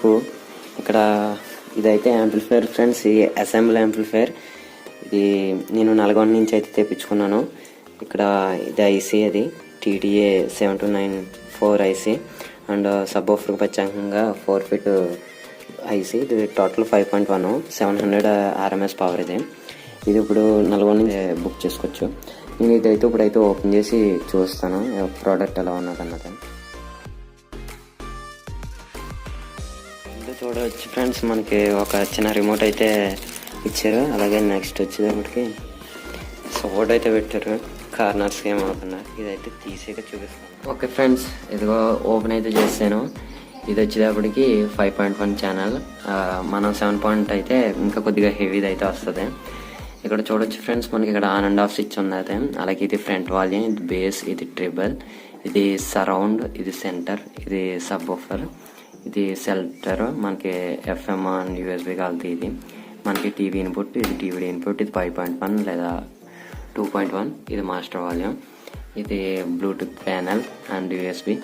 మీకు ఇక్కడ ఇదైతే యాంప్లిఫైర్ ఫ్రెండ్స్. ఈ అసెంబ్లీ యాంప్లిఫైర్ ఇది నేను నల్గొండ నుంచి అయితే తెప్పించుకున్నాను. ఇక్కడ ఇది ఐసీ, అది TTA 7294 ఐసీ అండ్ సబ్ ఆఫర్కి ప్రత్యేకంగా 4 ఫీట్ ఐసీ. ఇది టోటల్ 5.1 700 RMS పవర్. ఇది ఇప్పుడు నల్గొండ నుంచి బుక్ చేసుకోవచ్చు. నేను ఇదైతే ఇప్పుడైతే ఓపెన్ చేసి చూస్తాను ప్రోడక్ట్ ఎలా ఉన్నదన్నది. చూడవచ్చు ఫ్రెండ్స్, మనకి ఒక చిన్న రిమోట్ అయితే ఇచ్చారు. అలాగే నెక్స్ట్ వచ్చేటప్పటికి సపోర్ట్ అయితే పెట్టారు. కార్నర్స్ ఏమవుతున్నా ఇదైతే తీసేగా చూపిస్తాను. ఓకే ఫ్రెండ్స్, ఇదిగో ఓపెన్ అయితే చేసాను. ఇది వచ్చేటప్పటికి 5.1 ఛానల్. మనం 7 అయితే ఇంకా కొద్దిగా హెవీది అయితే వస్తుంది. ఇక్కడ చూడొచ్చు ఫ్రెండ్స్, మనకి ఇక్కడ ఆన్ అండ్ ఆఫ్ స్విచ్ ఉంది అయితే. అలాగే ఇది ఫ్రంట్ వాల్యూమ్, ఇది బేస్, ఇది ట్రిబుల్, ఇది సరౌండ్, ఇది సెంటర్, ఇది సబ్ ఆఫర్, ఇది సెల్టర్, మనకి FM అండ్ USB కలుగుతుంది. ఇది మనకి టీవీ ఇన్పుట్, ఇది DVD ఇన్పుట్, ఇది 5.1 లేదా 2.1, ఇది మాస్టర్ వాల్యూమ్, ఇది Bluetooth panel and USB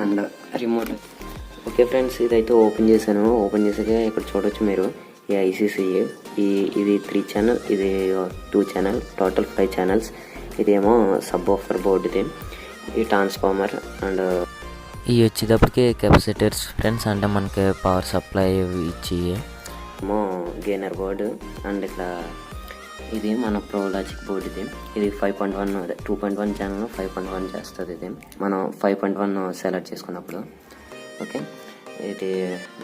and remote. Okay friends, ఇదైతే ఓపెన్ చేశాను. ఓపెన్ చేసాక ఇక్కడ చూడొచ్చు మీరు ఈ ICC, ఇది 3 ఛానల్, ఇది 2 ఛానల్, టోటల్ 5 ఛానల్స్. ఇదేమో సబ్ ఆఫర్ బోర్డు, ఇది ట్రాన్స్ఫార్మర్ అండ్ ఇవి వచ్చేటప్పటికి కెపాసిటర్స్ ఫ్రెండ్స్, అంటే మనకి పవర్ సప్లై ఇచ్చి ఏమో గెయినర్ బోర్డు అండ్ ఇట్లా ఇది మన ప్రో లాజిక్ బోర్డు. ఇది 5.1 2.1 ఛానల్ 5.1 చేస్తుంది. ఇది మనం 5.1 సెలెక్ట్ చేసుకున్నప్పుడు. ఓకే, ఇది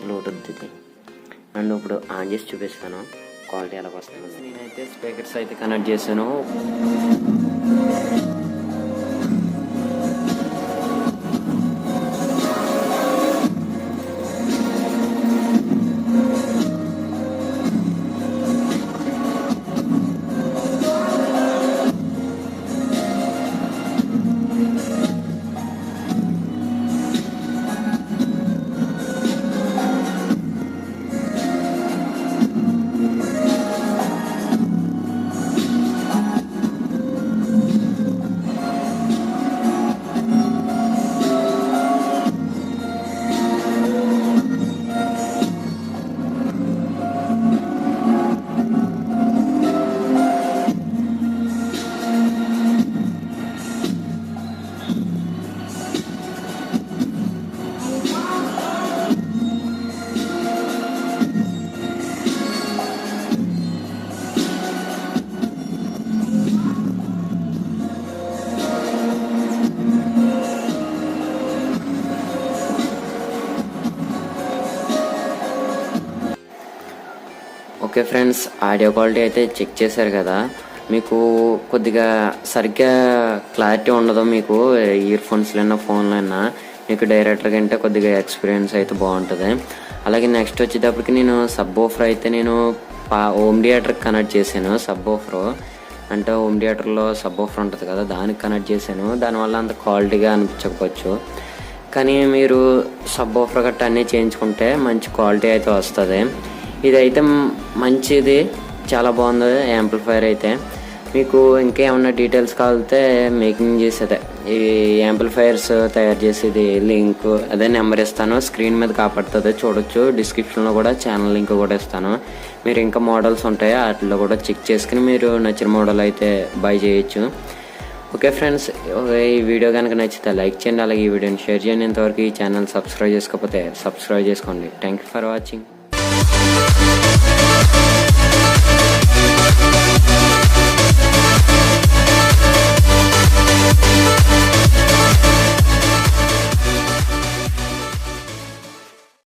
బ్లూటూత్ ఇది. అండ్ ఇప్పుడు ఆన్ చేసి చూపిస్తాను క్వాలిటీ ఎలా వస్తుంది. నేనైతే స్పీకర్స్ అయితే కనెక్ట్ చేశాను. ఓకే ఫ్రెండ్స్, ఆడియో క్వాలిటీ అయితే చెక్ చేశారు కదా. మీకు కొద్దిగా సరిగ్గా క్లారిటీ ఉండదు. మీకు ఇయర్ ఫోన్స్లైనా ఫోన్లైనా మీకు డైరెక్టర్ కంటే కొద్దిగా ఎక్స్పీరియన్స్ అయితే బాగుంటుంది. అలాగే నెక్స్ట్ వచ్చేటప్పటికి నేను సబ్ ఆఫర్ అయితే నేను హోమ్ థియేటర్కి కనెక్ట్ చేశాను. సబ్ ఆఫర్ అంటే హోమ్ థియేటర్లో సబ్ ఆఫర్ ఉంటుంది కదా, దానికి కనెక్ట్ చేశాను. దానివల్ల అంత క్వాలిటీగా అనిపించకపోవచ్చు, కానీ మీరు సబ్ ఆఫర్ గట్రా అన్నీ చేయించుకుంటే మంచి క్వాలిటీ అయితే వస్తుంది. ఇదైతే మంచిది, చాలా బాగుంది యాంప్లిఫైర్ అయితే. మీకు ఇంకేమన్నా డీటెయిల్స్ కావాలితే మేకింగ్ చేసేదే ఈ యాంప్లిఫైర్స్ తయారు చేసేది లింక్ అదే నెంబర్ ఇస్తాను, స్క్రీన్ మీద కాపాడుతుంది చూడొచ్చు. డిస్క్రిప్షన్లో కూడా ఛానల్ లింక్ కూడా ఇస్తాను. మీరు ఇంకా మోడల్స్ ఉంటాయి వాటిలో కూడా చెక్ చేసుకుని మీరు నచ్చిన మోడల్ అయితే బై చేయొచ్చు. ఓకే ఫ్రెండ్స్, ఈ వీడియో కనుక నచ్చితే లైక్ చేయండి, అలాగే ఈ వీడియోని షేర్ చేయండి. ఇంతవరకు ఈ ఛానల్ సబ్స్క్రైబ్ చేసుకోకపోతే సబ్స్క్రైబ్ చేసుకోండి. Thank you for watching.